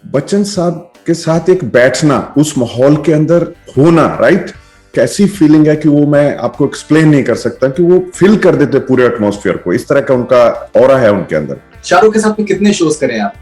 बच्चन साहब के साथ एक बैठना, उस माहौल के अंदर होना, राइट? कैसी फीलिंग है कि वो मैं आपको एक्सप्लेन नहीं कर सकता, कि वो फील कर देते पूरे एटमॉस्फेयर को। इस तरह का उनका ऑरा है उनके अंदर। शाहरुख के साथ में कितने शोज करे आप?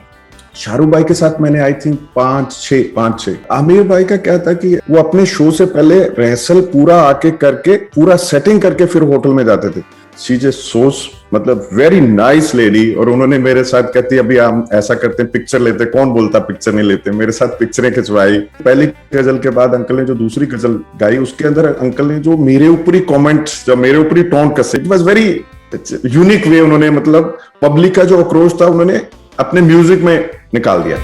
शाहरुख भाई के साथ मैंने आई थिंक 5-6। आमिर भाई का क्या था कि वो अपने शो से पहले रिहर्सल पूरा आके करके, पूरा सेटिंग करके फिर होटल में जाते थे। शी जस्ट सोच, मतलब वेरी नाइस लेडी। और उन्होंने मेरे साथ कहती, अभी हम ऐसा करते हैं, पिक्चर लेते। कौन बोलता पिक्चर नहीं लेते? मेरे साथ पिक्चरें खिंचवाई। पहली गजल के बाद अंकल ने जो दूसरी गजल गाई, उसके अंदर अंकल ने जो मेरे ऊपर ही कॉमेंट, जो मेरे ऊपर ही टोन कसे, it was very unique way. उन्होंने मतलब पब्लिक का जो आक्रोश था, उन्होंने अपने म्यूजिक में निकाल दिया।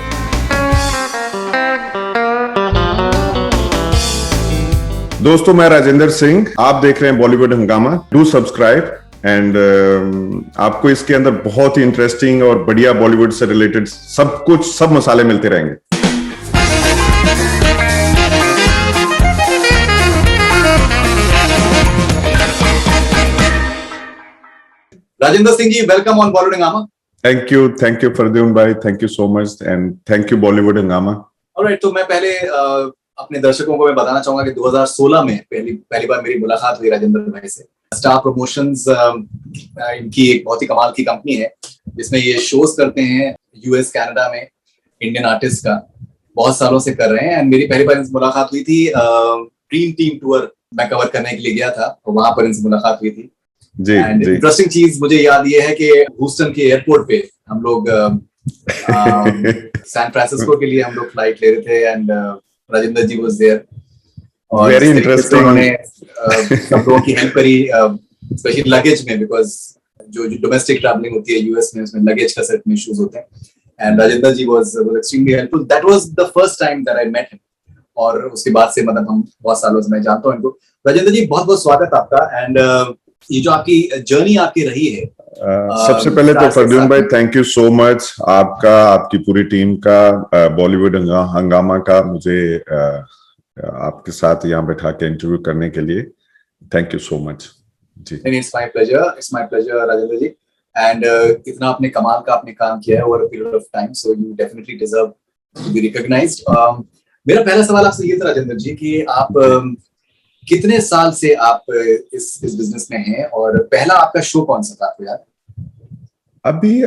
दोस्तों, मैं राजेंद्र सिंह, आप देख रहे हैं बॉलीवुड हंगामा। डू सब्सक्राइब एंड आपको इसके अंदर बहुत ही इंटरेस्टिंग और बढ़िया बॉलीवुड से रिलेटेड सब कुछ, सब मसाले मिलते रहेंगे। राजेंद्र सिंह जी, वेलकम ऑन बॉलीवुड हंगामा। थैंक यू फरदीन भाई, thank you so much and thank you Bollywood हंगामा। ऑलराइट, तो मैं पहले अपने दर्शकों को मैं बताना चाहूंगा कि 2016 में पहली बार मेरी मुलाकात हुई राजेंद्र भाई से। स्टार प्रमोशंस इनकी एक बहुत ही कमाल की कंपनी है, जिसमें ये शोज करते हैं यूएस कनाडा में इंडियन आर्टिस्ट का। बहुत सालों से कर रहे हैं। एंड मेरी पहली बार इनसे मुलाकात हुई थी ड्रीम टीम टूर मैं कवर करने के लिए गया था, तो वहां पर इनसे मुलाकात हुई थी। जी, इंटरेस्टिंग चीज मुझे याद ये है कि ह्यूस्टन के एयरपोर्ट पे हम लोग सैन फ्रांसिस्को के लिए हम लोग फ्लाइट ले रहे थे and Rajendra ji was there. और वेरी इंटरेस्टिंग। उन्होंने सब लोगों की हेल्प करी, स्पेशली लगेज में, बिकॉज जो डोमेस्टिक ट्रैवलिंग होती है यूएस में, उसमें लगेज का सर्टेन इश्यूज होते हैं। And Rajendra ji was extremely helpful. That was the first time that I met him. और उसके बाद से मतलब हम बहुत सालों से मैं जानता हूँ इनको। राजेंद्र जी, बहुत बहुत स्वागत आपका। एंड ये जो आपकी जर्नी आपकी रही है, सबसे पहले तो फरदीन भाई, थैंक यू सो मच आपका, आपकी पूरी टीम का, बॉलीवुड हंगामा का, मुझे आपके साथ यहाँ बैठा के इंटरव्यू करने के लिए थैंक यू सो मच जी। It's my pleasure Rajendra ji. And इतना आपने कमाल का आपने काम किया है over a period of time, so you definitely deserve to be recognised. मेरा पहला सवाल आपसे ये था राजेंद्र जी कि आप कितने साल से आप इस बिजनेस में हैं, और पहला आपका शो कौन सा था, आपको याद? अभी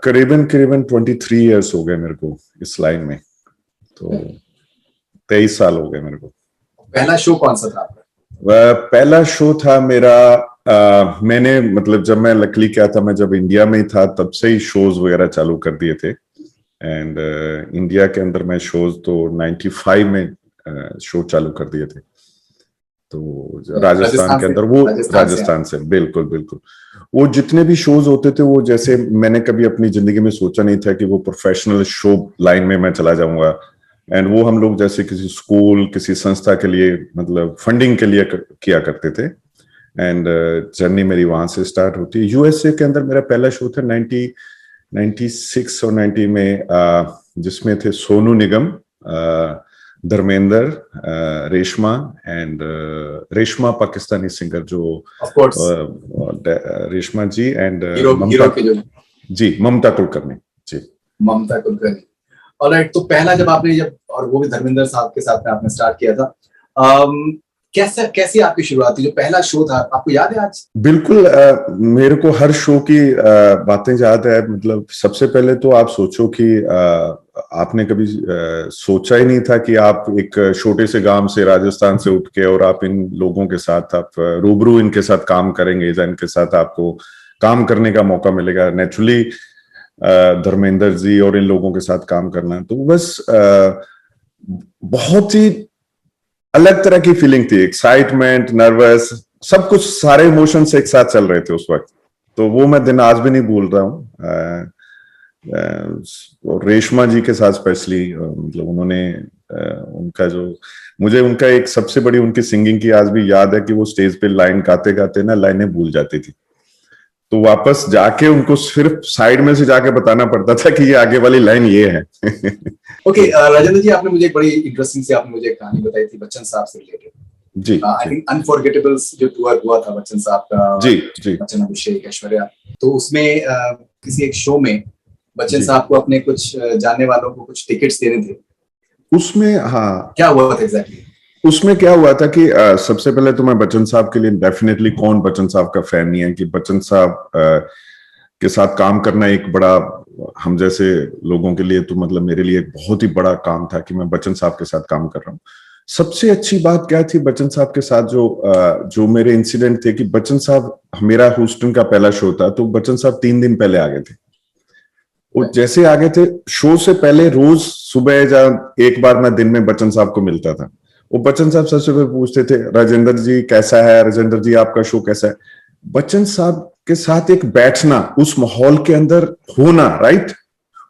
करीबन 23 इयर्स हो गए मेरे को इस लाइन में, तो 23 साल हो गए मेरे को। पहला शो कौन सा था आपका? पहला शो था मेरा, मैंने मतलब जब मैं लकली क्या था, मैं जब इंडिया में ही था तब से ही शोज वगैरह चालू कर दिए थे। एंड इंडिया के अंदर मैं शोज तो 95 में शो चालू कर दिए थे। तो राजस्थान के अंदर, वो राजस्थान से बिल्कुल वो जितने भी शोज होते थे, वो जैसे मैंने कभी अपनी जिंदगी में सोचा नहीं था कि वो प्रोफेशनल शो लाइन में मैं चला जाऊंगा। एंड वो हम लोग जैसे किसी स्कूल, किसी संस्था के लिए, मतलब फंडिंग के लिए किया करते थे। एंड जर्नी मेरी वहां से स्टार्ट होती है। यूएसए के अंदर मेरा पहला शो था 96 और 90 में, जिसमें थे सोनू निगम, धर्मेंद्र, रेशमा एंड रेशमा पाकिस्तानी सिंगर जो रेशमा जी एंड ममता कुलकर्णी जी। ममता कुलकर्णी, ऑलराइट। तो पहला जब आपने और वो भी धर्मेंद्र साहब के साथ में आपने स्टार्ट किया था, कैसी आपकी शुरुआत थी? जो पहला शो था, आपको याद है आज? बिल्कुल, मेरे को हर शो की बातें याद है। मतलब सबसे पहले तो आप सोचो कि आपने कभी सोचा ही नहीं था कि आप एक छोटे से गांव से, राजस्थान से उठ के, और आप इन लोगों के साथ आप रूबरू इनके साथ काम करेंगे, या इनके साथ आपको काम करने का मौका मिलेगा। नेचुरली धर्मेंद्र जी और इन लोगों के साथ काम करना, तो बस बहुत ही अलग तरह की फीलिंग थी। एक्साइटमेंट, नर्वस, सब कुछ, सारे इमोशंस एक साथ चल रहे थे उस वक्त। तो वो मैं दिन आज भी नहीं भूल रहा हूँ। और रेशमा जी के साथ स्पेशली, मतलब उन्होंने उनका जो, मुझे उनका एक सबसे बड़ी उनकी सिंगिंग की आज भी याद है कि वो स्टेज पे लाइन गाते गाते ना लाइनें भूल जाती थी, तो वापस जाके उनको सिर्फ साइड में से जाके बताना पड़ता था कि ये आगे वाली लाइन ये है। ओके, राजेंद्र जी, आपने मुझे एक बड़ी इंटरेस्टिंग सी आपने मुझे एक कहानी बताई थी बच्चन साहब से रिलेटेड जी। आई थिंक अनफॉरगेटेबल्स जो टूर हुआ था बच्चन साहब का, जी। बच्चन, अभिषेक, ऐश्वर्या, तो उसमें किसी एक शो में बच्चन जी। साहब को अपने कुछ जानने वालों को कुछ टिकट्स देने थे, उसमें हाँ, क्या हुआ था एग्जैक्टली? उसमें क्या हुआ था कि सबसे पहले तो मैं बच्चन साहब के लिए डेफिनेटली, कौन बच्चन साहब का फैन नहीं है, कि बच्चन साहब के साथ काम करना एक बड़ा, हम जैसे लोगों के लिए तो मतलब मेरे लिए एक बहुत ही बड़ा काम था कि मैं बच्चन साहब के साथ काम कर रहा हूँ। सबसे अच्छी बात क्या थी बच्चन साहब के साथ, जो मेरे इंसिडेंट थे, कि बच्चन साहब, मेरा ह्यूस्टन का पहला शो था, तो बच्चन साहब 3 दिन पहले आ गए थे। वो जैसे आ गए थे, शो से पहले रोज सुबह जब एक बार मैं दिन में बच्चन साहब को मिलता था, वो बच्चन साहब सबसे पहले पूछते थे, राजेंद्र जी कैसा है, राजेंद्र जी आपका शो कैसा है। बच्चन साहब के साथ एक बैठना, उस माहौल के अंदर होना, राइट,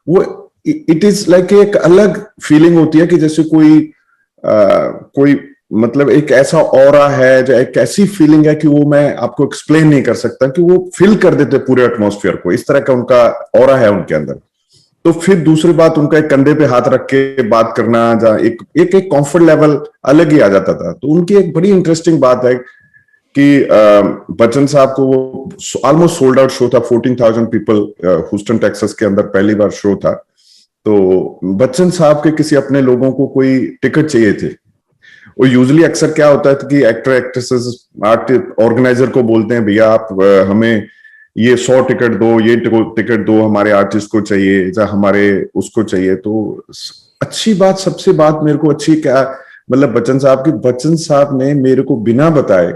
वो इट इज लाइक एक अलग फीलिंग होती है कि जैसे कोई मतलब एक ऐसा ऑरा है, जो एक ऐसी फीलिंग है कि वो मैं आपको एक्सप्लेन नहीं कर सकता, कि वो फील कर देते पूरे एटमॉस्फेयर को, इस तरह का उनका ऑरा है उनके अंदर। तो फिर दूसरी बात, उनका एक कंधे पे हाथ रख के बात करना, जहाँ एक एक एक कंफर्ट लेवल अलग ही आ जाता था। तो उनकी एक बड़ी इंटरेस्टिंग बात है कि बच्चन साहब को वो ऑलमोस्ट सोल्ड आउट शो था, 14,000 पीपल, ह्यूस्टन टेक्सास के अंदर पहली बार शो था। तो बच्चन साहब के किसी अपने लोगों को कोई टिकट चाहिए थे। वो यूजुअली अक्सर क्या होता है कि एक्टर एक्ट्रेसेस आर्ट ऑर्गेनाइजर को बोलते हैं, भैया आप हमें ये 100 टिकट दो, ये टिकट दो, हमारे आर्टिस्ट को चाहिए या हमारे उसको चाहिए। तो अच्छी बात, सबसे बात मेरे को अच्छी क्या, मतलब बच्चन साहब की, बच्चन साहब ने मेरे को बिना बताए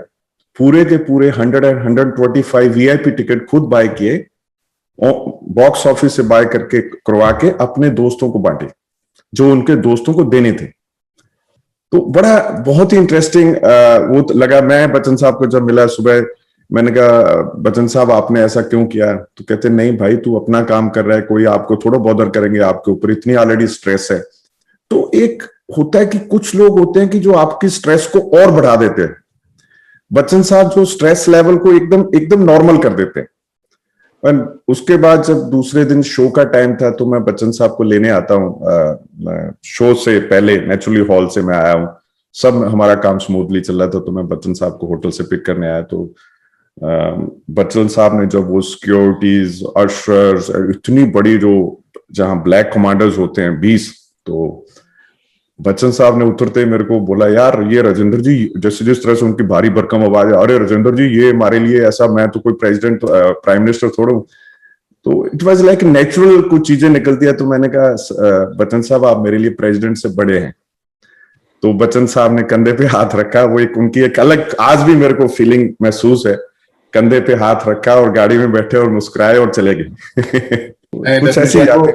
पूरे के पूरे 100 एंड 125 वीआईपी टिकट खुद बाय किए, बॉक्स ऑफिस से बाय करके करवा के अपने दोस्तों को बांटे, जो उनके दोस्तों को देने थे। तो बड़ा बहुत ही इंटरेस्टिंग वो लगा। मैं बच्चन साहब को जब मिला सुबह, मैंने कहा बच्चन साहब आपने ऐसा क्यों किया, तो कहते नहीं भाई तू अपना काम कर रहा है, कोई आपको थोड़ा बॉदर करेंगे, आपके ऊपर इतनी ऑलरेडी स्ट्रेस है। तो एक होता है कि कुछ लोग होते हैं कि जो आपकी स्ट्रेस को और बढ़ा देते हैं। बच्चन साहब जो स्ट्रेस लेवल को एकदम एकदम नॉर्मल कर देते हैं। और उसके बाद जब दूसरे दिन शो का टाइम था, तो मैं बच्चन साहब को लेने आता हूँ। शो से पहले नेचुरली हॉल से मैं आया हूँ, सब हमारा काम स्मूथली चल रहा था, तो मैं बच्चन साहब को होटल से पिक करने आया। तो बच्चन साहब ने जब वो सिक्योरिटीज, अशर्स, इतनी बड़ी जो जहां ब्लैक कमांडर्स होते हैं 20, तो बच्चन साहब ने उतरते ही मेरे को बोला, यार ये राजेंद्र जी, जैसे जिस तरह से उनकी भारी भरकम आवाज है, अरे राजेंद्र जी ये हमारे लिए ऐसा, मैं तो कोई प्रेसिडेंट प्राइम मिनिस्टर थोड़ा हूं। तो इट वाज लाइक नेचुरल, कुछ चीजें निकलती है। तो मैंने कहा बच्चन साहब आप मेरे लिए प्रेसिडेंट से बड़े हैं। तो बच्चन साहब ने कंधे पे हाथ रखा, वो एक उनकी एक अलग, आज भी मेरे को फीलिंग महसूस है। कंधे पे हाथ रखा और गाड़ी में बैठे और मुस्कुराए और चले गए। कुछ ऐसी यादें।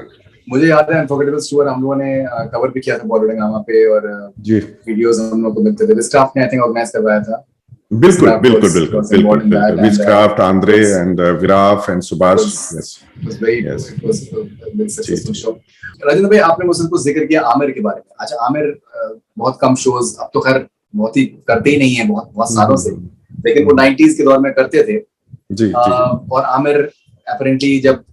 मुझे याद है अनफॉरगेटेबल टूर हम लोगों ने कवर भी किया था बॉलीवुड पे, और जी वीडियोस हम लोगों को मिलते थे। स्टाफ ने आई थिंक ऑर्गेनाइज करवाया था। बिल्कुल बिल्कुल बिल्कुल बिल्कुल बिल्कुल, Wizcraft, Andre and Viraf and Subhash. Yes yes successful. Rajendra भाई आपने मुझसे कुछ जिक्र किया आमिर के बारे में। अच्छा, आमिर बहुत कम शोज, अब तो खैर बहुत ही करते ही नहीं है, बहुत बहुत सालों से, लेकिन वो 90s के दौर में करते थे। जी और आमिर अपेरेंटली जब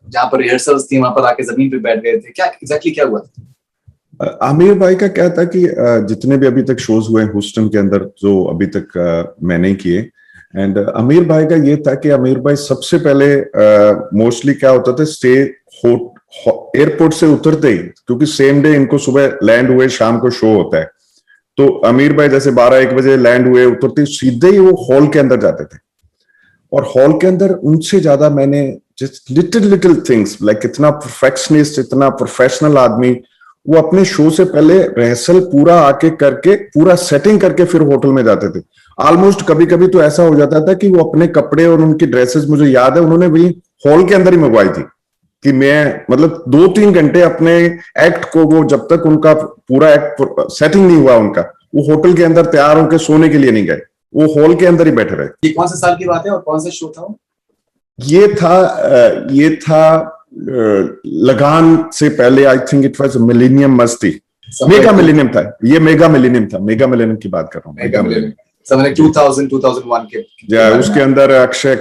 जहाँ पर रिहर्सल्स थी वहां पर आके जमीन पे बैठ गए थे, क्या एग्जैक्टली क्या हुआ था? आमिर भाई का क्या था कि जितने भी अभी तक शोज हुए ह्यूस्टन के अंदर, जो अभी तक मैंने किए, एंड आमिर भाई का ये था कि आमिर भाई सबसे पहले मोस्टली क्या होता था, स्टे एयरपोर्ट से उतरते ही, क्योंकि सेम डे इनको सुबह लैंड हुए, शाम को शो होता है, तो आमिर भाई जैसे 12-1 बजे लैंड हुए, उतरते सीधे ही वो हॉल के अंदर जाते थे। और हॉल के अंदर उनसे ज्यादा मैंने just little little things like, इतना परफेक्शनिस्ट, इतना प्रोफेशनल आदमी, वो अपने शो से पहले रिहर्सल पूरा आके करके, पूरा सेटिंग करके फिर होटल में जाते थे। ऑलमोस्ट कभी कभी तो ऐसा हो जाता था कि वो अपने कपड़े और उनकी ड्रेसेस, मुझे याद है उन्होंने वही हॉल के अंदर ही मंगवाई थी, कि मैं मतलब 2-3 घंटे अपने एक्ट को, वो जब तक उनका पूरा एक्ट सेटिंग नहीं हुआ उनका, वो होटल के अंदर तैयार होकर सोने के लिए नहीं गए, वो हॉल के अंदर ही बैठे रहे। ये कौन से साल की बात है और कौन सा शो था? ये था लगान से पहले, I think it was millennium मस्ती, मेगा मिलेनियम था, ये मेगा मिलेनियम था, मेगा मिलेनियम की बात कर रहा हूँ, मेगा मिलेनियम समझ 2000 2001 के। उसके अंदर अक्षय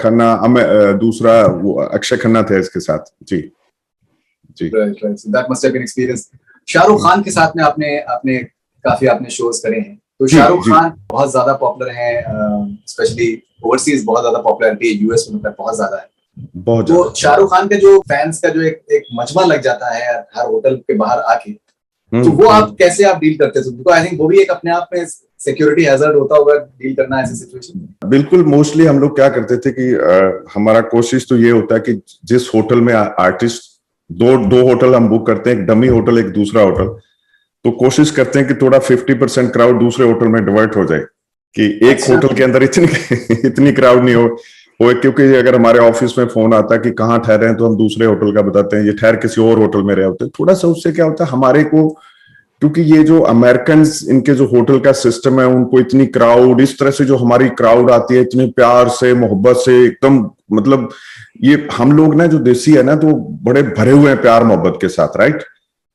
खन्ना, दूसरा वो अक्षय खन्ना थे इसके साथ। जी जी, that must have been experience. Shahrukh Khan के साथ में आपने काफी आपने शोज करे हैं, तो शाहरुख खान बहुत ज्यादा पॉपुलर हैं, स्पेशली ओवरसीज बहुत ज्यादा पॉपुलैरिटी यूएस में बहुत ज्यादा है। बहुत तो ज्यादा। शाहरुख खान के जो फैंस का जो एक मजमा लग जाता है हर होटल के बाहर आके, तो वो आप कैसे आप डील करते थे? बिकॉज आई थिंक वो भी एक अपने आप में सिक्योरिटी हैजर्ड होता होगा डील करना ऐसी सिचुएशन। बिल्कुल, मोस्टली हम लोग क्या करते थे कि हमारा कोशिश तो ये होता है कि जिस होटल में आर्टिस्ट, दो होटल हम बुक करते हैं, एक डमी होटल, एक दूसरा होटल, तो कोशिश करते हैं कि थोड़ा 50% क्राउड दूसरे होटल में डिवर्ट हो जाए, कि एक अच्छा। होटल के अंदर इतनी इतनी क्राउड नहीं हो, क्योंकि अगर हमारे ऑफिस में फोन आता है कि कहाँ ठहरे हैं, तो हम दूसरे होटल का बताते हैं, ये ठहर किसी और होटल में रहे होते हैं। थोड़ा सा उससे क्या होता है हमारे को, क्योंकि ये जो अमेरिकन इनके जो होटल का सिस्टम है, उनको इतनी क्राउड, इस तरह से जो हमारी क्राउड आती है इतने प्यार से, मोहब्बत से एकदम, मतलब ये हम लोग ना जो देसी है ना, तो बड़े भरे हुए हैं प्यार मोहब्बत के साथ, राइट।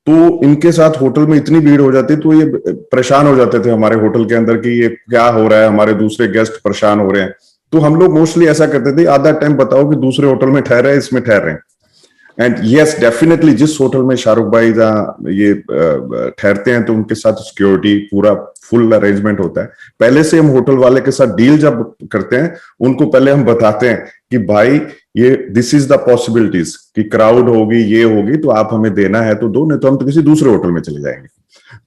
तो इनके साथ होटल में इतनी भीड़ हो जाती, तो ये परेशान हो जाते थे हमारे होटल के अंदर कि ये क्या हो रहा है, हमारे दूसरे गेस्ट परेशान हो रहे हैं। तो हम लोग मोस्टली ऐसा करते थे, आधा टाइम बताओ कि दूसरे होटल में ठहरे हैं, इसमें ठहर रहे हैं। एंड यस, डेफिनेटली जिस होटल में शाहरुख भाई जहाँ ये ठहरते हैं, तो उनके साथ सिक्योरिटी पूरा फुल अरेंजमेंट होता है। पहले से हम होटल वाले के साथ डील जब करते हैं, उनको पहले हम बताते हैं कि भाई ये दिस इज द पॉसिबिलिटीज, कि क्राउड होगी, ये होगी, तो आप हमें देना है तो दो, नहीं तो हम तो किसी दूसरे होटल में चले जाएंगे।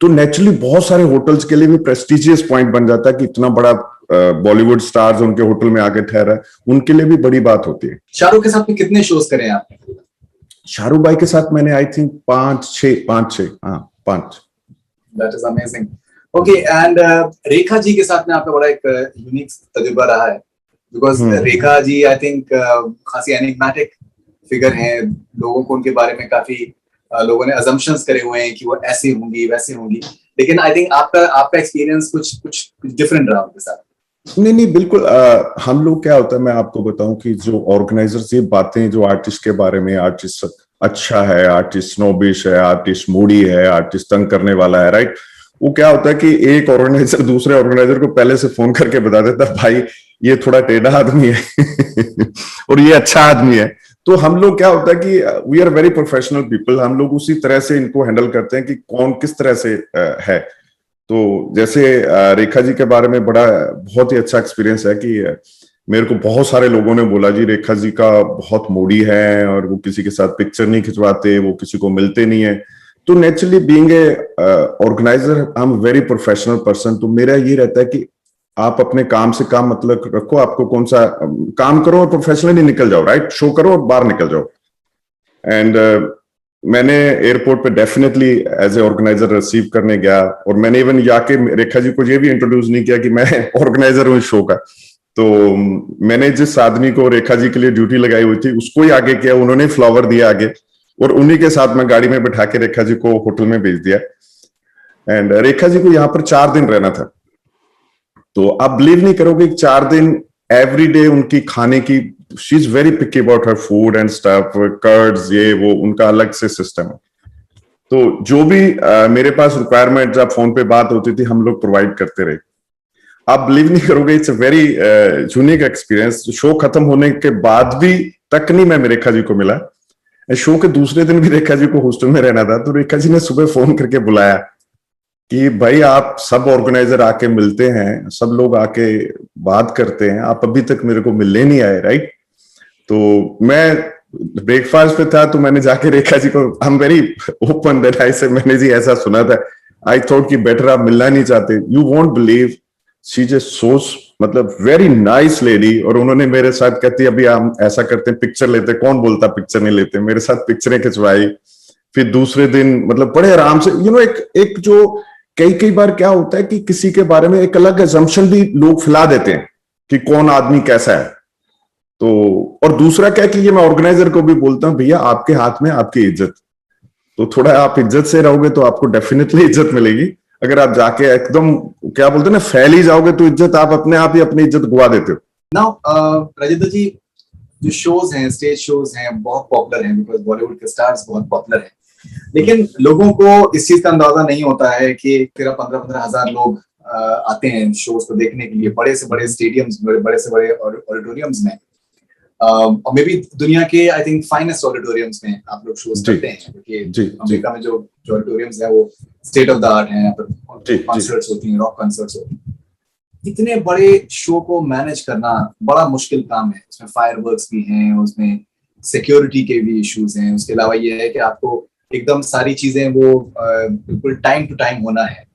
तो नेचुरली बहुत सारे होटल्स के लिए भी प्रेस्टिजियस पॉइंट बन जाता है कि इतना बड़ा बॉलीवुड स्टार्स उनके होटल में आके ठहरा है, उनके लिए भी बड़ी बात होती है। शाहरुख के साथ में कितने शोज करे आपने? शाहरुख भाई के साथ मैंने आई थिंक पांच छह, हाँ 5। That is amazing. Okay, and Rekha ji के साथ में आपका बड़ा एक यूनिक तजुर्बा रहा है, because Rekha ji I think खासी एनिग्मेटिक फिगर हैं। लोगों को उनके बारे में काफी लोगों ने अजम्पशंस करे हुए हैं कि वो ऐसी होंगी वैसी होंगी, लेकिन आई थिंक आपका एक्सपीरियंस कुछ डिफरेंट रहा उनके साथ। नहीं, बिल्कुल। हम लोग क्या होता है, मैं आपको बताऊं कि जो ऑर्गेनाइजर्स ये बातें जो आर्टिस्ट के बारे में, आर्टिस्ट अच्छा है, आर्टिस्ट स्नोबिश है, आर्टिस्ट मूडी है, आर्टिस्ट तंग करने वाला है, राइट। वो क्या होता है कि एक ऑर्गेनाइजर दूसरे ऑर्गेनाइजर को पहले से फोन करके बता देता है, भाई ये थोड़ा टेढ़ा आदमी है और ये अच्छा आदमी है। तो हम लोग क्या होता है कि we are very professional people, हम लोग उसी तरह से इनको हैंडल करते हैं कि कौन किस तरह से है। तो जैसे रेखा जी के बारे में बहुत ही अच्छा एक्सपीरियंस है कि मेरे को बहुत सारे लोगों ने बोला, जी रेखा जी का बहुत मूडी है और वो किसी के साथ पिक्चर नहीं खिंचवाते, वो किसी को मिलते नहीं है। तो naturally being a organiser, I am very professional person. तो मेरा ये रहता है कि आप अपने काम से काम मतलब रखो, आपको कौन सा काम करो और प्रोफेशनली निकल जाओ, राइट। शो करो और बाहर निकल जाओ। एंड मैंने एयरपोर्ट पे definitely as a organiser receive करने गया, और मैंने इवन जाके रेखा जी को ये भी इंट्रोड्यूस नहीं किया कि मैं ऑर्गेनाइजर हूँ इस शो का। तो मैंने जिस आदमी को रेखा जी के लिए ड्यूटी लगाई हुई थी, उसको ही आगे किया, उन्होंने फ्लावर दिया आगे, और उन्हीं के साथ मैं गाड़ी में बैठा के रेखा जी को होटल में भेज दिया। एंड रेखा जी को यहाँ पर 4 दिन रहना था। तो आप बिलीव नहीं करोगे, 4 दिन एवरी डे उनकी खाने की, she is very picky about her food and stuff, curds, ये वो उनका अलग से सिस्टम है। तो जो भी मेरे पास रिक्वायरमेंट, जब फोन पे बात होती थी, हम लोग प्रोवाइड करते रहे। आप बिलीव नहीं करोगे, it's a very unique experience. Show खत्म होने के बाद भी तक नहीं मैं रेखा जी को मिला। शो के दूसरे दिन भी रेखा जी को हॉस्टल में रहना था, तो रेखा जी ने सुबह फोन करके बुलाया कि भाई आप सब ऑर्गेनाइजर आके मिलते हैं, सब लोग आके बात करते हैं, आप अभी तक मेरे को मिलने नहीं आए, राइट। तो मैं ब्रेकफास्ट पे था, तो मैंने जाके रेखा जी को, I am very open that I से, मैंने जी ऐसा सुना था, आई थॉट कि बेटर आप मिलना नहीं चाहते। You won't believe, she just so, मतलब वेरी नाइस लेडी। और उन्होंने मेरे साथ कहती, अभी हम ऐसा करते हैं, पिक्चर लेते, कौन बोलता पिक्चर नहीं लेते, मेरे साथ पिक्चरें खिंचवाई। फिर दूसरे दिन मतलब बड़े आराम से, एक जो कई बार क्या होता है कि किसी के बारे में एक अलग असम्पशन भी लोग फैला देते हैं कि कौन आदमी कैसा है। तो और दूसरा क्या कि ये मैं ऑर्गेनाइजर को भी बोलता हूं, भैया आपके हाथ में आपकी इज्जत, तो थोड़ा आप इज्जत से रहोगे तो आपको डेफिनेटली इज्जत मिलेगी। अगर आप जाके एकदम क्या बोलते हैं ना, फैल ही जाओगे, तो इज्जत आप अपने आप ही अपनी इज्जत गुवा देते हो। नाउ राजेंद्र जी, जो शोज हैं, स्टेज शोज हैं, बहुत पॉपुलर हैं, बिकॉज बॉलीवुड के स्टार्स बहुत पॉपुलर हैं, लेकिन लोगों को इस चीज का अंदाजा नहीं होता है कि 13-15 हजार लोग आते हैं शोज को देखने के लिए, बड़े से बड़े स्टेडियम्स, बड़े से बड़े ऑडिटोरियम्स में, और मे भी दुनिया के आई थिंक फाइनेस्ट ऑडिटोरियम्स में आप लोग शोज करते हैं, क्योंकि अमेरिका में जो ऑडिटोरियम्स हैं वो स्टेट ऑफ द आर्ट हैं, यहाँ पर कॉन्सर्ट्स होती हैं, रॉक कॉन्सर्ट्स होती हैं। इतने बड़े शो को मैनेज करना बड़ा मुश्किल काम है, उसमें फायरवर्क्स भी हैं, उसमें सिक्योरिटी के भी इश्यूज हैं, उसके अलावा ये है कि आपको एकदम सारी चीजें वो बिल्कुल टाइम टू टाइम होना है।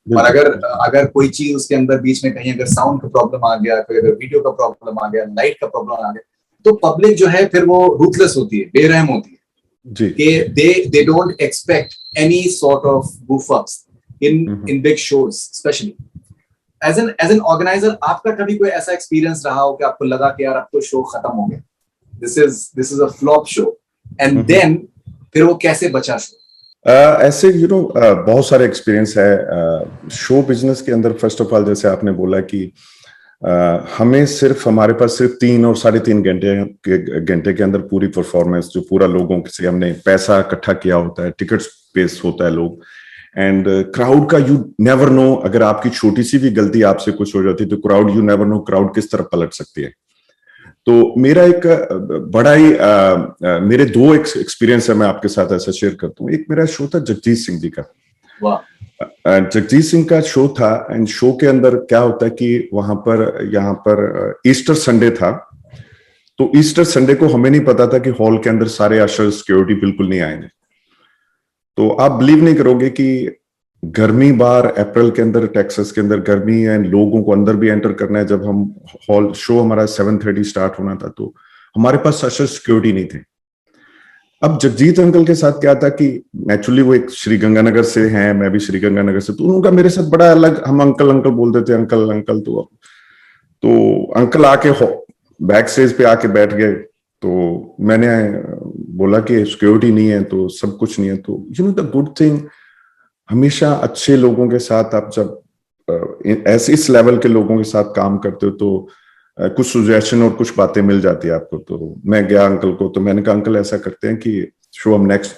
और अगर कोई चीज उसके अंदर बीच में कहीं अगर साउंड का प्रॉब्लम आ गया, कोई अगर वीडियो का प्रॉब्लम आ गया, लाइट का प्रॉब्लम आ गया, तो पब्लिक जो है फिर वो रूथलेस होती है, बेरहम होती है जी। कि they don't expect any sort of goof ups in big shows especially. As an organizer, आपका कभी कोई ऐसा एक्सपीरियंस रहा हो कि आपको लगा कि यार अब तो शो खत्म हो गया, this is a flop show, and then फिर वो कैसे बचा शो? ऐसे बहुत सारे एक्सपीरियंस है शो बिजनेस के अंदर। फर्स्ट ऑफ ऑल, जैसे आपने बोला कि हमें हमारे पास सिर्फ 3 और 3.5 घंटे के अंदर पूरी परफॉर्मेंस, जो पूरा लोगों से हमने पैसा इकट्ठा किया होता है, टिकट्स पेस होता है लोग, एंड क्राउड का यू नेवर नो, अगर आपकी छोटी सी भी गलती आपसे कुछ हो जाती है तो crowd, you never know crowd किस तरह पलट सकती है। तो मेरा एक बड़ा ही मेरे 2 एक्सपीरियंस है, मैं आपके साथ ऐसा शेयर करता हूँ। एक मेरा शो था जगजीत सिंह जी का। जगजीत सिंह का शो था, एंड शो के अंदर क्या होता है कि यहाँ पर ईस्टर संडे था। तो ईस्टर संडे को हमें नहीं पता था कि हॉल के अंदर सारे अशर सिक्योरिटी बिल्कुल नहीं आएंगे। तो आप बिलीव नहीं करोगे कि गर्मी बार अप्रैल के अंदर, टेक्सास के अंदर गर्मी है, लोगों को अंदर भी एंटर करना है। जब हम हॉल शो हमारा 7:30 स्टार्ट होना था, तो हमारे पास अशर सिक्योरिटी नहीं थे। अब जगजीत अंकल के साथ क्या था कि नेचुरली वो एक श्री गंगानगर से हैं, मैं भी श्री गंगानगर से, तो उनका मेरे साथ बड़ा अलग, हम अंकल अंकल बोलते थे, अंकल अंकल। तो अंकल आके बैक स्टेज पे आके बैठ गए। तो मैंने बोला कि सिक्योरिटी नहीं है तो सब कुछ नहीं है। तो द गुड थिंग, हमेशा अच्छे लोगों के साथ आप जब ऐसे इस लेवल के लोगों के साथ काम करते हो तो कुछ सुजेशन और कुछ बातें मिल जाती है आपको। तो मैं गया अंकल को, तो मैंने कहा अंकल ऐसा करते हैं कि शो हम नेक्स्ट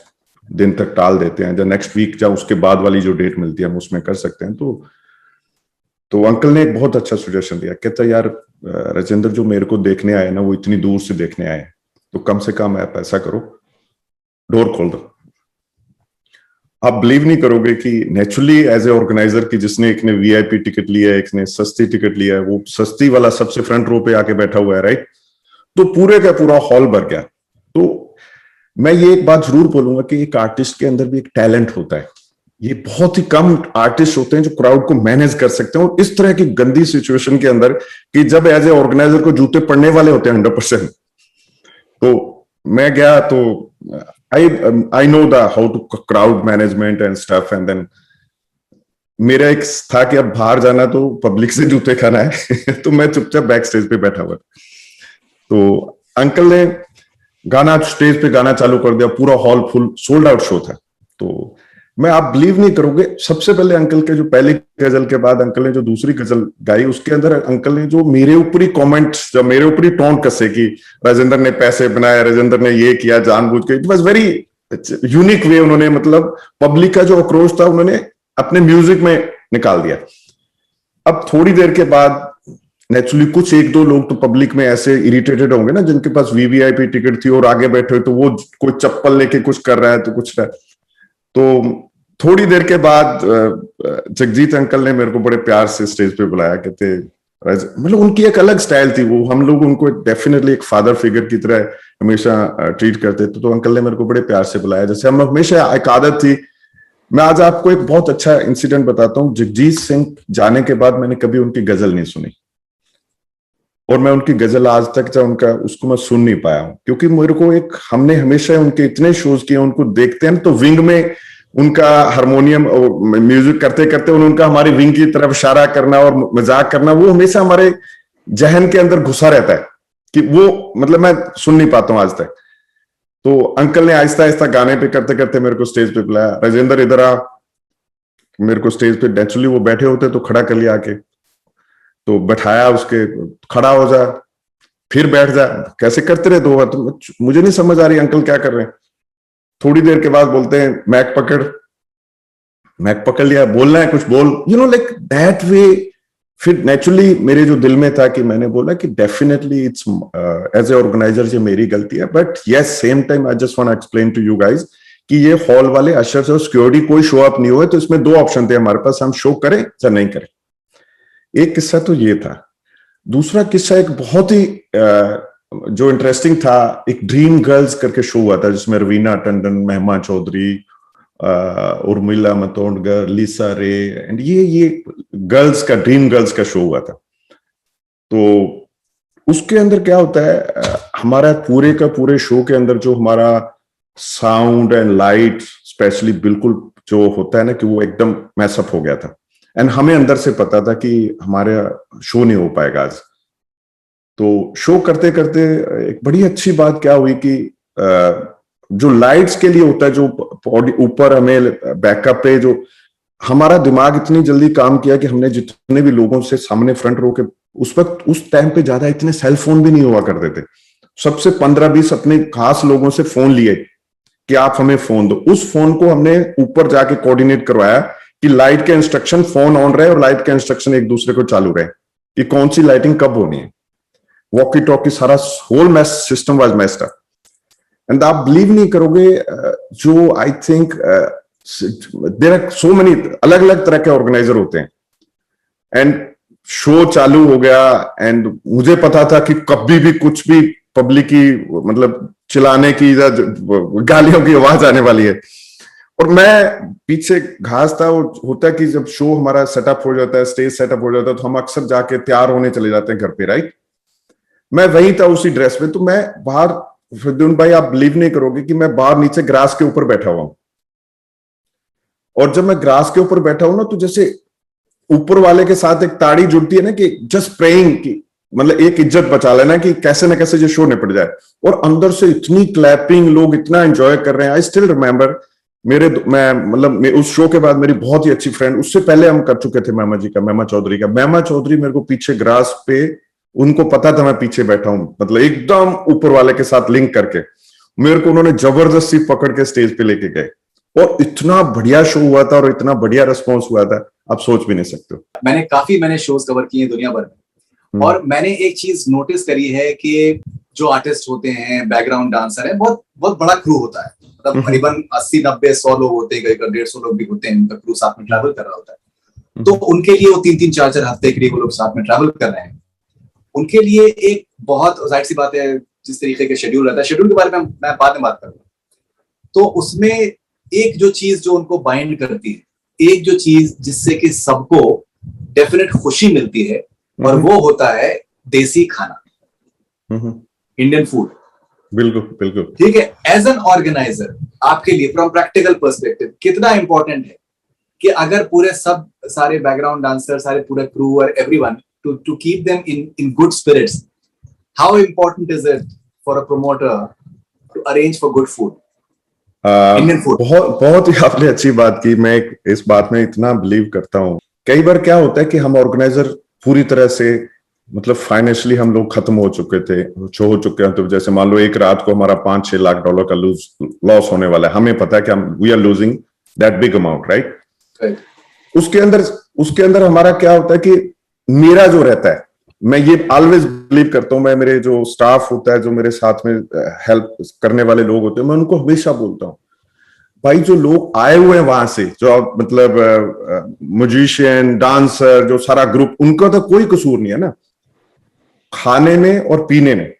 दिन तक टाल देते हैं, या नेक्स्ट वीक या उसके बाद वाली जो डेट मिलती है हम उसमें कर सकते हैं। तो अंकल ने एक बहुत अच्छा सुजेशन दिया। कहता यार राजेंद्र, जो मेरे को देखने आए ना, वो इतनी दूर से देखने आए, तो कम से कम आप ऐसा करो, डोर खोल दो। आप बिलीव नहीं करोगे कि नेचुरली एज ए ऑर्गेनाइजर की जिसने एक ने वीआईपी टिकट लिया है, एक ने सस्ती टिकट लिया है, वो सस्ती वाला सबसे फ्रंट रो पे आके बैठा हुआ है, राइट। तो पूरे का पूरा हॉल भर गया। तो मैं ये एक बात जरूर बोलूंगा कि एक आर्टिस्ट के अंदर भी एक टैलेंट होता है। ये बहुत ही कम आर्टिस्ट होते हैं जो क्राउड को मैनेज कर सकते हैं, और इस तरह की गंदी सिचुएशन के अंदर कि जब एज ए ऑर्गेनाइजर को जूते पड़ने वाले होते हैं 100%। तो मैं गया, तो I know how to crowd management and stuff, and then मेरा एक था कि अब बाहर जाना तो पब्लिक से जूते खाना है तो मैं चुपचाप बैक स्टेज पे बैठा हुआ। तो अंकल ने गाना स्टेज पे गाना चालू कर दिया, पूरा hall full, sold out show था। तो मैं, आप बिलीव नहीं करोगे, सबसे पहले अंकल के जो पहली गजल के बाद अंकल ने जो दूसरी गजल गाई, उसके अंदर अंकल ने जो मेरे ऊपर ही कॉमेंट, जब मेरे ऊपर ही टोन कसे कि राजेंद्र ने पैसे बनाए, राजेंद्र ने ये किया जानबूझ के। It was very unique way, उन्होंने मतलब पब्लिक का जो आक्रोश था उन्होंने अपने म्यूजिक में निकाल दिया। अब थोड़ी देर के बाद नेचुरली कुछ 1-2 लोग तो पब्लिक में ऐसे इरिटेटेड होंगे ना, जिनके पास वीवीआईपी टिकट थी और आगे बैठे, तो वो कोई चप्पल लेके कुछ कर रहा है तो कुछ रहा। तो थोड़ी देर के बाद जगजीत अंकल ने मेरे को बड़े प्यार से स्टेज पे बुलाया। कहते, मतलब उनकी एक अलग स्टाइल थी, वो हम लोग उनको डेफिनेटली एक फादर फिगर की तरह हमेशा ट्रीट करते थे। तो अंकल ने मेरे को बड़े प्यार से बुलाया, जैसे हम हमेशा एक आदत थी। मैं आज आपको एक बहुत अच्छा इंसिडेंट बताता हूँ। जगजीत सिंह जाने के बाद मैंने कभी उनकी गजल नहीं सुनी, और मैं उनकी गजल आज तक जब उनका उसको मैं सुन नहीं पाया हूँ, क्योंकि मेरे को एक, हमने हमेशा उनके इतने शोज किए, उनको देखते हैं तो विंग में उनका हारमोनियम म्यूजिक करते करते उनका हमारी विंग की तरफ इशारा करना और मजाक करना, वो हमेशा हमारे जहन के अंदर घुसा रहता है कि वो, मतलब मैं सुन नहीं पाता हूँ आज तक। तो अंकल ने आहिस्ता आहिस्ता गाने पे करते करते मेरे को स्टेज पे बुलाया, राजेंद्र इधर आ। मेरे को स्टेज पे नेचुरली वो बैठे होते तो खड़ा कर लिया आके, तो बैठाया उसके, खड़ा हो जा, फिर बैठ जा, कैसे करते रहे 2 बार। तो मुझे नहीं समझ आ रही अंकल क्या कर रहे हैं। थोड़ी देर के बाद बोलते हैं मैक पकड़ लिया, बोलना है कुछ बोल, लाइक दैट वे। फिर नेचुरली मेरे जो दिल में था कि मैंने बोला कि definitely it's as a organiser ये मेरी गलती है, but yes same time I just want to explain to you guys कि ये हॉल वाले अशर्स और सिक्योरिटी कोई शो अप नहीं हुआ, तो इसमें 2 ऑप्शन थे हमारे पास, हम शो करें या नहीं करें। एक किस्सा तो ये था। दूसरा किस्सा एक बहुत ही जो इंटरेस्टिंग था, एक ड्रीम गर्ल्स करके शो हुआ था जिसमें रवीना टंडन, महिमा चौधरी, उर्मिला मातोंडकर, लीसा रे, एंड ये गर्ल्स का, ड्रीम गर्ल्स का शो हुआ था। तो उसके अंदर क्या होता है, हमारा पूरे का पूरे शो के अंदर जो हमारा साउंड एंड लाइट स्पेशली बिल्कुल जो होता है ना कि वो एकदम मैसअप हो गया था। एंड हमें अंदर से पता था कि हमारा शो नहीं हो पाएगा आज। तो शो करते करते एक बड़ी अच्छी बात क्या हुई कि जो लाइट्स के लिए होता है, जो ऊपर हमें बैकअप पे, जो हमारा दिमाग इतनी जल्दी काम किया कि हमने जितने भी लोगों से सामने फ्रंट रो के, उस वक्त उस टाइम पे ज्यादा इतने सेल फोन भी नहीं हुआ करते थे। सबसे 15-20 अपने खास लोगों से फोन लिए कि आप हमें फोन दो। उस फोन को हमने ऊपर जाके कोऑर्डिनेट करवाया कि लाइट के इंस्ट्रक्शन फोन ऑन रहे और लाइट के इंस्ट्रक्शन एक दूसरे को चालू रहे कि कौन सी लाइटिंग कब होनी है। वॉकी टॉकी सारा whole mess system was messed up. And आप बिलीव नहीं करोगे, जो I think there are so many अलग अलग तरह के ऑर्गेनाइजर होते हैं। एंड शो चालू हो गया एंड मुझे पता था कि कभी भी कुछ भी पब्लिक की मतलब चिल्लाने की या गालियों की आवाज आने वाली है। और मैं पीछे घास था। वो होता है कि जब शो हमारा सेटअप हो जाता है, स्टेज सेटअप हो जाता है, तो हम अक्सर जाके तैयार होने चले जाते हैं घर पे, राइट। मैं वही था उसी ड्रेस में। तो मैं बाहर, फिरदौन भाई आप बिलीव नहीं करोगे कि मैं बाहर नीचे ग्रास के ऊपर बैठा हुआ हूं। और जब मैं ग्रास के ऊपर बैठा हूं ना, तो जैसे ऊपर वाले के साथ एक ताड़ी जुड़ती है ना कि जस्ट प्रेइंग की मतलब एक इज्जत बचा लेना कि कैसे ना कैसे ये शो निपट जाए। और अंदर से इतनी क्लैपिंग, लोग इतना एंजॉय कर रहे हैं। आई स्टिल रिमेम्बर मैं उस शो के बाद मेरी बहुत ही अच्छी फ्रेंड, उससे पहले हम कर चुके थे महिमा जी का, महिमा चौधरी का। महिमा चौधरी मेरे को पीछे ग्रास पे, उनको पता था मैं पीछे बैठा हूं, मतलब एकदम ऊपर वाले के साथ लिंक करके मेरे को उन्होंने जबरदस्ती पकड़ के स्टेज पे लेके गए। और इतना बढ़िया शो हुआ था और इतना बढ़िया रिस्पॉन्स हुआ था, आप सोच भी नहीं सकते। मैंने शोज कवर किए दुनिया भर में, और मैंने एक चीज नोटिस करी है कि जो आर्टिस्ट होते हैं, बैकग्राउंड डांसर है, बहुत बहुत बड़ा क्रू होता है। मतलब करीबन 80-90-100 लोग होते हैं, कई 150 लोग भी होते हैं, उनका क्रू साथ में ट्रैवल कर रहा होता है। तो उनके लिए वो 3-3, 4-4 हफ्ते के लिए वो लोग साथ में ट्रैवल कर रहे हैं। उनके लिए एक बहुत जाहिर सी बात है, जिस तरीके के शेड्यूल रहता है, शेड्यूल के बारे में मैं बाद में बात करूंगा। तो उसमें एक जो चीज जो उनको बाइंड करती है, एक जो चीज जिससे कि सबको डेफिनेट खुशी मिलती है, और वो होता है देसी खाना, इंडियन फूड। बिल्कुल बिल्कुल ठीक है। एज एन ऑर्गेनाइजर आपके लिए फ्रॉम प्रैक्टिकल पर्सपेक्टिव कितना इंपॉर्टेंट है कि अगर पूरे सब सारे बैकग्राउंड डांसर, सारे पूरे क्रू और everyone to keep them in good spirits, how important is it for a promoter to arrange for good food, Indian food? बहुत ही आपने अच्छी बात की। मैं इस बात में इतना बिलीव करता हूँ। कई बार क्या होता है कि हम ऑर्गेनाइजर पूरी तरह से मतलब फाइनेंशियली हम लोग खत्म हो चुके थे, हो चुके हैं। तो जैसे मान लो एक रात को हमारा $5-6 लाख का लॉस होने वाला है, हमें पता है कि हम we are losing that big amount, right. उसके अंदर हमारा क्या होता है कि मेरा जो रहता है, मैं ये ऑलवेज बिलीव करता हूं, मैं मेरे जो स्टाफ होता है, जो मेरे साथ में हेल्प करने वाले लोग होते हैं, मैं उनको हमेशा बोलता हूं, भाई जो लोग आए हुए हैं वहां से, जो मतलब म्यूजिशियन, डांसर, जो सारा ग्रुप, उनका तो कोई कसूर नहीं है ना। खाने में और पीने में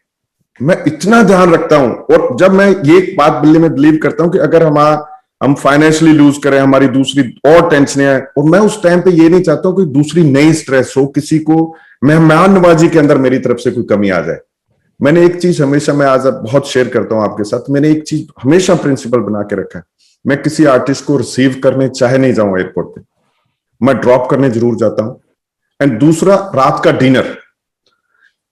मैं इतना ध्यान रखता हूं। और जब मैं ये बात बिलीव करता हूं कि अगर हम फाइनेंशियली लूज करें, हमारी दूसरी और टेंशन है, और मैं उस टाइम पे ये नहीं चाहता हूं कि दूसरी नई स्ट्रेस हो, किसी को मेहमान नवाजी के अंदर मेरी तरफ से कोई कमी आ जाए। मैंने एक चीज हमेशा, मैं आज बहुत शेयर करता हूं आपके साथ, मैंने एक चीज हमेशा प्रिंसिपल बना के रखा है, मैं किसी आर्टिस्ट को रिसीव करने चाहे नहीं जाऊं एयरपोर्ट पे, मैं ड्रॉप करने जरूर जाता हूं। एंड दूसरा, रात का डिनर,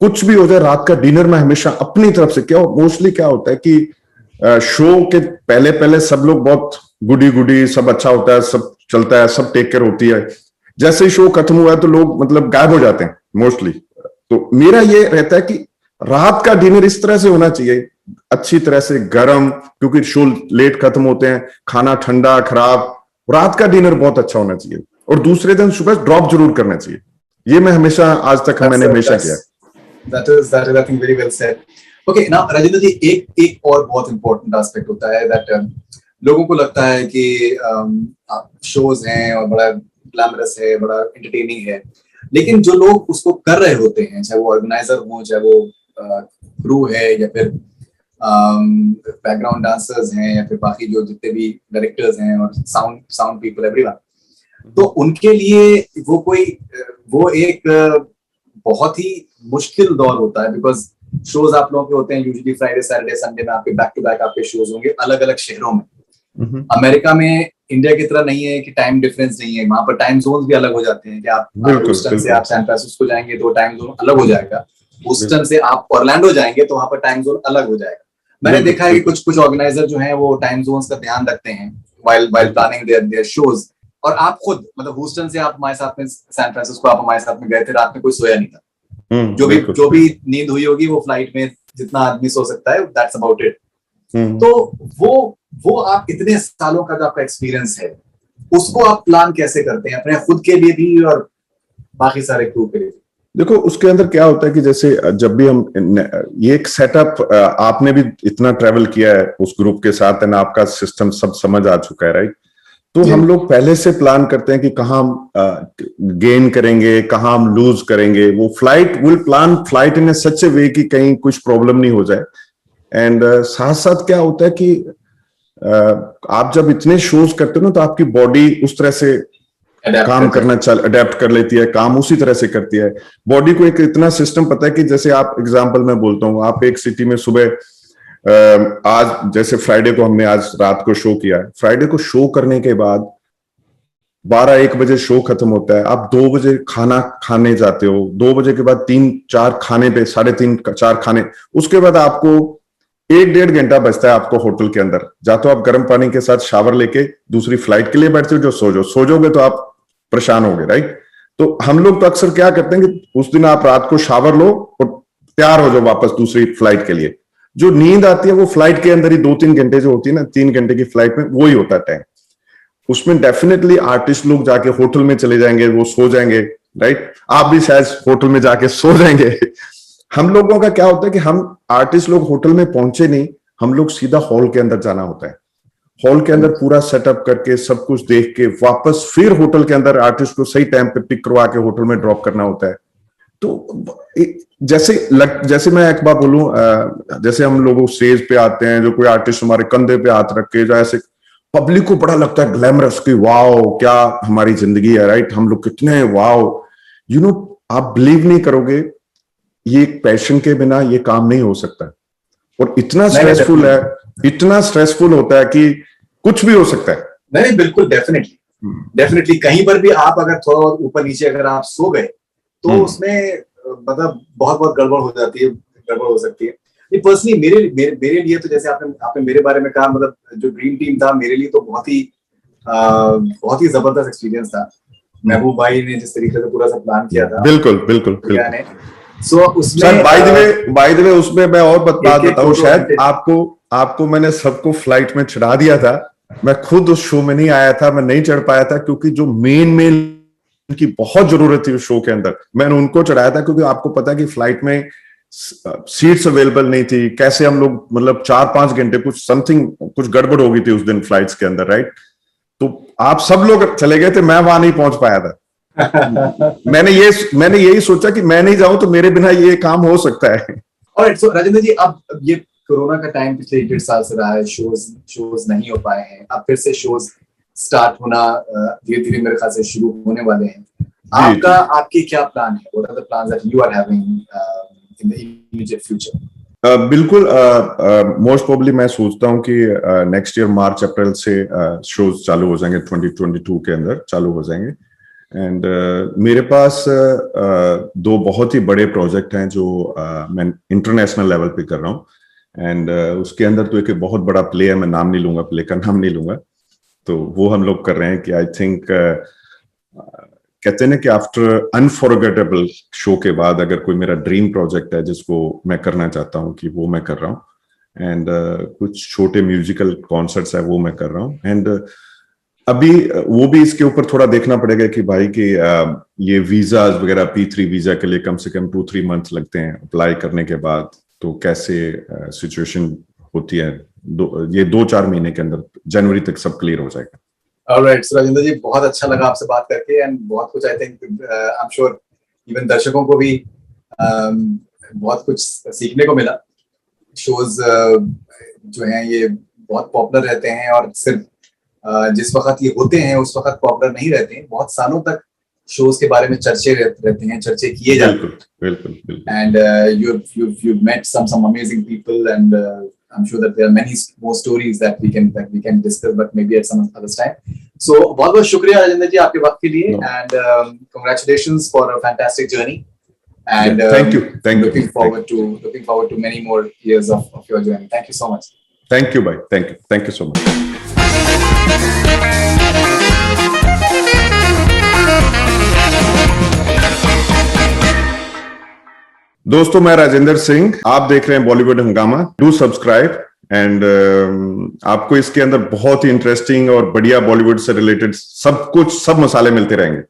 कुछ भी हो जाए, रात का डिनर मैं हमेशा अपनी तरफ से, क्या मोस्टली क्या होता है कि शो के पहले पहले सब लोग बहुत गुडी सब अच्छा होता है, सब चलता है, सब टेक केयर होती है। जैसे ही शो खत्म हुआ है तो लोग मतलब गायब हो जाते हैं मोस्टली। तो मेरा ये रहता है कि रात का डिनर इस तरह से होना चाहिए, अच्छी तरह से गर्म, क्योंकि शो लेट खत्म होते हैं, खाना ठंडा खराब। रात का डिनर बहुत अच्छा होना चाहिए, और दूसरे दिन सुबह ड्रॉप जरूर करना चाहिए। ये मैं हमेशा आज तक मैंने हमेशा किया। That is I think very well said. Okay, now Rajendra जी, एक और बहुत इंपॉर्टेंट एस्पेक्ट होता है दैट लोगों को लगता है कि शोज हैं और बड़ा ग्लैमरस है, बड़ा एंटरटेनिंग है, लेकिन जो लोग उसको कर रहे होते हैं, चाहे वो ऑर्गेनाइजर हो, चाहे वो क्रू है या फिर बैकग्राउंड डांसर्स हैं या फिर बाकी जो जितने भी डायरेक्टर्स हैं और साउंड पीपल एवरीवन, तो उनके लिए वो एक बहुत ही मुश्किल दौर होता है, बिकॉज शोज आप लोगों के होते हैं यूजुअली फ्राइडे सैटरडे संडे में, आपके बैक टू बैक आपके शोज होंगे अलग अलग शहरों में। अमेरिका में इंडिया की तरह नहीं है कि टाइम डिफरेंस नहीं है, वहां पर टाइम जोन भी अलग हो जाते हैं कि आप ह्यूस्टन से आप सैन फ्रांसिस्को जाएंगे तो टाइम जोन अलग हो जाएगा, ह्यूस्टन से आप ऑरलैंडो जाएंगे तो वहां पर टाइम जोन अलग हो जाएगा। मैंने देखा है कि कुछ ऑर्गेनाइजर जो हैं वो टाइम जोन्स का ध्यान रखते हैं while प्लानिंग देयर शोज। और आप खुद मतलब ह्यूस्टन से आप हमारे साथ में सैन फ्रांसिस्को आप हमारे साथ में गए थे, रात में कोई सोया नहीं था। जो भी नींद हुई होगी वो फ्लाइट में जितना आदमी सो सकता है, दैट्स अबाउट इट। तो वो आप इतने सालों का जो आपका एक्सपीरियंस है उसको आप प्लान कैसे करते हैं अपने खुद के लिए भी और बाकी सारे क्रू के लिए? देखो उसके अंदर क्या होता है कि जैसे जब भी हम ये एक सेटअप, आपने भी इतना ट्रेवल किया है उस ग्रुप के साथ एंड आपका सिस्टम सब समझ आ चुका है, राइट? तो हम लोग पहले से प्लान करते हैं कि कहाँ हम गेन करेंगे, कहाँ हम लूज करेंगे। वो विल प्लान फ्लाइट इन सच ए वे कि कहीं कुछ प्रॉब्लम नहीं हो जाए। एंड साथ साथ क्या होता है कि आप जब इतने शोज करते हो ना तो आपकी बॉडी उस तरह से काम करना अडेप्ट कर लेती है, काम उसी तरह से करती है। बॉडी को एक इतना सिस्टम पता है कि जैसे आप एग्जांपल मैं बोलता हूँ, आप एक सिटी में सुबह आज जैसे फ्राइडे को हमने आज रात को शो किया है, फ्राइडे को शो करने के बाद 12-1 बजे शो खत्म होता है, आप 2 बजे खाना खाने जाते हो, 2 बजे के बाद 3-4 खाने पे 3:30-4 खाने, उसके बाद आपको 1-1.5 घंटा बचता है आपको होटल के अंदर। जा तो आप गर्म पानी के साथ शावर लेके दूसरी फ्लाइट के लिए बैठते हो, जो सो जाओगे तो आप परेशान होगे, राइट? तो हम लोग तो अक्सर क्या करते हैं कि उस दिन आप रात को शावर लो और तैयार हो जाओ वापस दूसरी फ्लाइट के लिए। जो नींद आती है वो फ्लाइट के अंदर ही 2-3 घंटे जो होती है ना, 3 घंटे की फ्लाइट में वो ही होता है टाइम। उसमें डेफिनेटली आर्टिस्ट लोग जाके होटल में चले जाएंगे, वो सो जाएंगे, राइट? आप भी शायद होटल में जाके सो जाएंगे। हम लोगों का क्या होता है कि हम आर्टिस्ट लोग होटल में पहुंचे नहीं, हम लोग सीधा हॉल के अंदर जाना होता है। हॉल के अंदर पूरा सेटअप करके सब कुछ देख के वापस फिर होटल के अंदर आर्टिस्ट को सही टाइम पे पिक करवा के होटल में ड्रॉप करना होता है। तो जैसे मैं एक बार बोलूं, जैसे हम लोग स्टेज पे आते हैं, जो कोई आर्टिस्ट हमारे कंधे पे हाथ रख के, जो ऐसे पब्लिक को बड़ा लगता है ग्लैमरस की, वाओ क्या हमारी जिंदगी है, राइट? हम लोग कितने वाओ, आप बिलीव नहीं करोगे, ये पैशन के बिना ये काम नहीं हो सकता। और इतना स्ट्रेसफुल है, इतना स्ट्रेसफुल होता है कि कुछ भी हो सकता है। नहीं बिल्कुल, डेफिनेटली कहीं पर भी आप अगर थोड़ा ऊपर नीचे अगर आप सो गए तो उसमें मतलब बहुत गड़बड़ हो जाती है, गड़बड़ हो सकती है। ये पर्सनली मेरे लिए तो जैसे आपने मेरे बारे में कहा, मतलब जो ड्रीम टीम था मेरे लिए तो बहुत ही जबरदस्त एक्सपीरियंस था। महबूब भाई ने जिस तरीके से पूरा सा प्लान किया था, बिल्कुल। सो उसमें बाय द वे उसमें मैं और बात बताऊं, शायद आपको मैंने सबको फ्लाइट में चढ़ा दिया था। मैं खुद उस शो में नहीं आया था, मैं नहीं चढ़ पाया था क्योंकि जो मेन की बहुत जरूरत थी उस शो के अंदर, मैंने उनको चढ़ाया था। क्योंकि आपको पता है कि फ्लाइट में सीट्स अवेलेबल नहीं थी, कैसे हम लोग मतलब 4-5 घंटे कुछ गड़बड़ हो गई थी उस दिन फ्लाइट्स के अंदर, राइट? तो आप सब लोग चले गए थे, मैं वहां नहीं पहुंच पाया था। मैंने यही सोचा कि मैं नहीं जाऊं तो मेरे बिना ये काम हो सकता है। ऑलराइट, सो राजेंद्र जी, अब ये कोरोना का टाइम पिछले 1.5 साल से रहा है, शोज नहीं हो पाए हैं, अब फिर से शोज स्टार्ट होना धीरे धीरे मेरे ख्याल से शुरू होने वाले हैं। आपके क्या प्लान है? What are the plans that you are having in the immediate future? बिल्कुल, मोस्ट प्रोबेबली मैं सोचता हूं कि नेक्स्ट ईयर मार्च अप्रैल से शोज चालू हो जाएंगे, 2022 के अंदर चालू हो जाएंगे। एंड मेरे पास 2 बहुत ही बड़े प्रोजेक्ट हैं जो मैं इंटरनेशनल लेवल पे कर रहा हूँ। एंड उसके अंदर तो एक बहुत बड़ा प्ले है, मैं नाम नहीं लूंगा, प्ले का नाम नहीं लूंगा। तो वो हम लोग कर रहे हैं कि आई थिंक कहते हैं ना कि आफ्टर अनफॉरगेटेबल शो के बाद अगर कोई मेरा ड्रीम प्रोजेक्ट है जिसको मैं करना चाहता हूँ, कि वो मैं कर रहा हूँ। एंड कुछ छोटे म्यूजिकल कॉन्सर्ट्स है वो मैं कर रहा हूँ। एंड अभी वो भी इसके ऊपर थोड़ा देखना पड़ेगा कि भाई कि ये वीजाज वगैरह, P3 वीजा के लिए कम से कम 2-3 मंथ लगते हैं अप्लाई करने के बाद। तो कैसे सिचुएशन होती है, ये 2-4 महीने के अंदर जनवरी तक सब क्लियर हो जाएगा। ऑलराइट, सो राजेंद्र जी, बहुत अच्छा लगा आपसे बात करके, एंड बहुत कुछ I think I am sure even दर्शकों को भी बहुत कुछ सीखने को मिला। शोज जो हैं ये बहुत पॉपुलर रहते हैं और सिर्फ जिस वक्त ये होते हैं उस वक्त पॉपुलर नहीं रहते हैं, बहुत सालों तक शोज के बारे में चर्चे रहते हैं, चर्चे किए जाते हैं। बिल्कुल। And you've met some amazing people, and I'm sure that there are many more stories that we can discuss, but maybe at some other time. So बहुत बहुत शुक्रिया राजेंद्र जी आपके वक्त के लिए, and congratulations for a fantastic journey. And thank you. Looking forward to many more years of your journey. Thank you so much. Thank you, bhai. Thank you so much. दोस्तों, मैं राजेंद्र सिंह, आप देख रहे हैं बॉलीवुड हंगामा। डू सब्सक्राइब एंड आपको इसके अंदर बहुत ही इंटरेस्टिंग और बढ़िया बॉलीवुड से रिलेटेड सब मसाले मिलते रहेंगे।